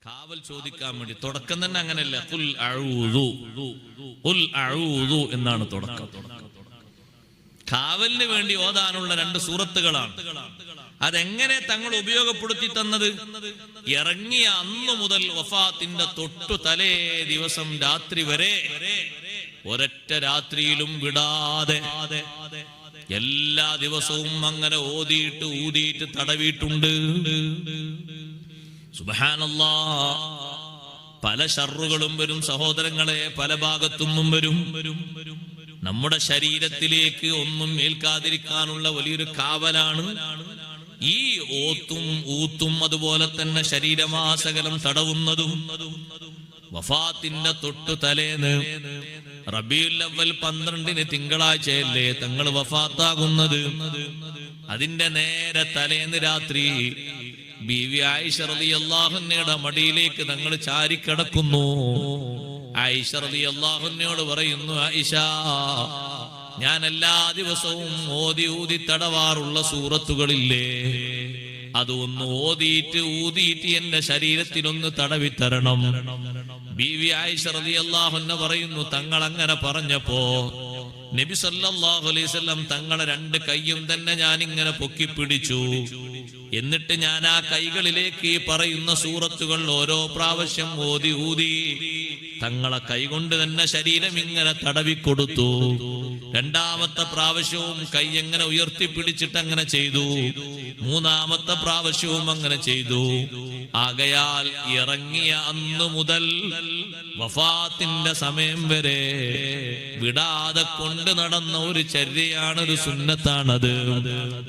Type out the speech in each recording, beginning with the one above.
കാവൽ ചോദിക്കാൻ വേണ്ടി. തുടക്കം തന്നെ അങ്ങനെയല്ല, ഖുൽ അഊദു, ഖുൽ അഊദു എന്നാണ് തുടക്കം. കാവലിന് വേണ്ടി ഓതാനുള്ള 2 സൂറത്തുകളാണ്. അതെങ്ങനെ തങ്ങൾ ഉപയോഗപ്പെടുത്തി തന്നത്? ഇറങ്ങിയ അന്നു മുതൽ വഫാത്തിന്റെ തൊട്ടു തലേ ദിവസം രാത്രി വരെ ഒരൊറ്റ രാത്രിയിലും വിടാതെ എല്ലാ ദിവസവും അങ്ങനെ ഓതിയിട്ട് ഊതിയിട്ട് തടവിയിട്ടുണ്ട്. സുബ്ഹാനല്ലാഹ്. പല ശർറുകളും വരും സഹോദരങ്ങളെ, പല ഭാഗത്തുനിന്നും വരും. നമ്മുടെ ശരീരത്തിലേക്ക് ഒന്നും ഏൽക്കാതിരിക്കാനുള്ള വലിയൊരു കാവലാണ് ഈ ഓത്തും ഊത്തും, അതുപോലെ തന്നെ ശരീരമാസകലം തടവുന്നതും. വഫാത്തിന്റെ തൊട്ടു തലേന്ന് റബീഉൽ അവ്വൽ 12 തിങ്കളാഴ്ചയല്ലേ തങ്ങൾ വഫാത്താകുന്നത്. അതിന്റെ നേരെ തലേന്ന് രാത്രി ബീവി ആയിഷ റളിയല്ലാഹു അൻഹയുടെ മടിയിലേക്ക് തങ്ങൾ ചാരിക്കിടക്കുന്നു. ആയിഷ റളിയല്ലാഹു അൻഹയോട് പറയുന്നു, ആയിഷ, ഞാൻ എല്ലാ ദിവസവും ഓതി ഊതി തടവാറുള്ള സൂറത്തുകളില്ലേ, അതൊന്ന് ഓതിയിട്ട് ഊതിയിട്ട് എന്റെ ശരീരത്തിലൊന്ന് തടവിത്തരണം. ബീവി ആയിഷ റളിയല്ലാഹു അൻഹ പറയുന്നു, തങ്ങൾ അങ്ങനെ പറഞ്ഞപ്പോ നബി സല്ലല്ലാഹു അലൈഹി വസല്ലം തങ്ങളെ 2 കൈയും തന്നെ ഞാൻ ഇങ്ങനെ പൊക്കിപ്പിടിച്ചു. എന്നിട്ട് ഞാൻ ആ കൈകളിലേക്ക് ഈ പറയുന്ന സൂറത്തുകൾ ഓരോ പ്രാവശ്യം ഓതി ഊതി തങ്ങളെ കൈകൊണ്ട് തന്നെ ശരീരം ഇങ്ങനെ തടവിക്കൊടുത്തു. 2ാമത്തെ പ്രാവശ്യവും കൈ എങ്ങനെ ഉയർത്തിപ്പിടിച്ചിട്ട് അങ്ങനെ ചെയ്തു. 3ാമത്തെ പ്രാവശ്യവും അങ്ങനെ ചെയ്തു. ആകയാൽ ഇറങ്ങിയ അന്നു മുതൽ വഫാത്തിന്റെ സമയം വരെ വിടാതെ കൊണ്ട് നടന്ന ഒരു ചര്യയാണ്, ഒരു സുന്നത്താണത്.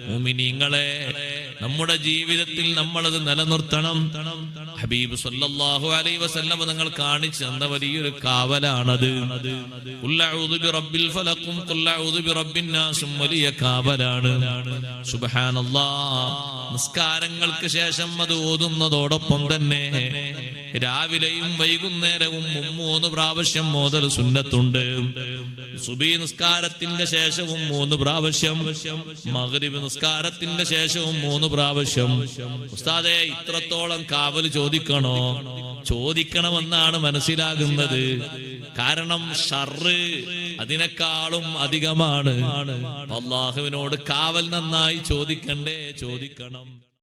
മുഅ്മിനീങ്ങളെ, നമ്മുടെ ജീവിതത്തിൽ നമ്മളത് നിലനിർത്തണം. ഹബീബ് സല്ലല്ലാഹു അലൈഹി വസല്ലം തങ്ങൾ കാണിച്ചു തന്ന വലിയൊരു കാവലാണത്. ഖുൽ അഊദു ബിറബ്ബിൽ ഫലഖും ഖുൽ അഊദു ബിറബ്ബിൻ നാസും വലിയ കാവലാണ്. സുബ്ഹാനല്ലാഹ്. നിസ്കാരങ്ങൾക്ക് ശേഷം അത് ഓതുന്നതോടൊപ്പം തന്നെ രാവിലെയും വൈകുന്നേരവും 3 പ്രാവശ്യം ഓതൽ സുന്നത്തുണ്ട്. സുബഹി നിസ്കാരത്തിന്റെ ശേഷവും 3 പ്രാവശ്യം, മഗ്രിബ് നിസ്കാരത്തിന്റെ ശേഷവും 3 പ്രാവശ്യം. ഉസ്താദേ, ഇത്രത്തോളം കാവൽ ചോദിക്കണോ? ചോദിക്കണമെന്നാണ് മനസ്സിലാകുന്നത്. കാരണം ഷർറ് അതിനേക്കാളും അധികമാണ്. അല്ലാഹുവിനോട് കാവൽ നന്നായി ചോദിക്കണ്ടേ? ചോദിക്കണം.